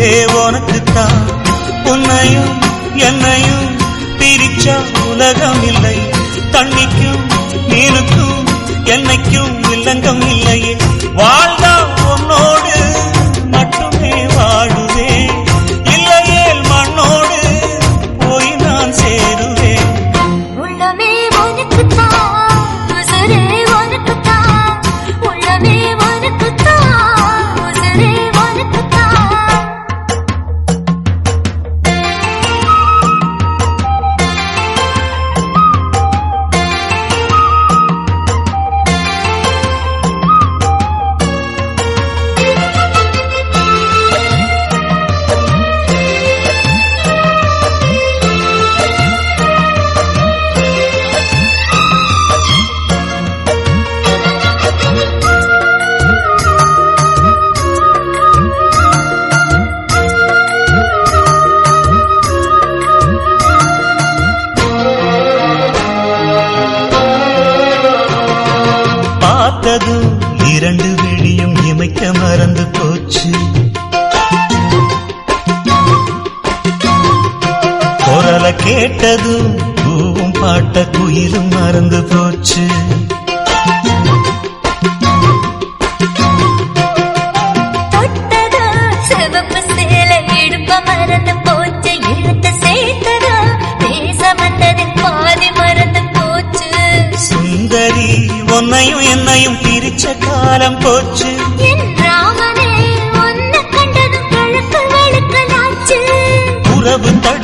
உயிரே உனக்குத்தான். உன்னையும் என்னையும் பிரிச்சா உலகம் இல்லை. தண்ணிக்கும் மீனுக்கும் என்னைக்கும் இல்லங்கம் இல்லையே. வாழ்ந்தா உன்னோடு மட்டுமே வாழுவேன். இல்லையே மண்ணோடு போய் நான் சேருவேன். உள்ளமே உனக்குத்தான், உசுரே உனக்குத்தான். உள்ளமே உனக்குத்தான், உசுரே உனக்குத்தான். பார்த்ததும் இரண்டு விழியும் இமைக்க மறந்து போச்சு. குரல கேட்டதும் பூவும் பாட்ட குயிலும் மறந்து போச்சு. தொட்டதா சிவப்பு சேலை இடுப்ப மறந்து போச்சு. இழுத்து சேர்த்ததா பேச வந்ததில் பாதி மறந்து போச்சு. சுந்தரி உன்னையும் என்னையும் பிரிச்ச காலம் போச்சு. என் ராமனே உன்னை கண்டதும் கழுக்கு வெளுக்கலாச்சு. உறவு தடு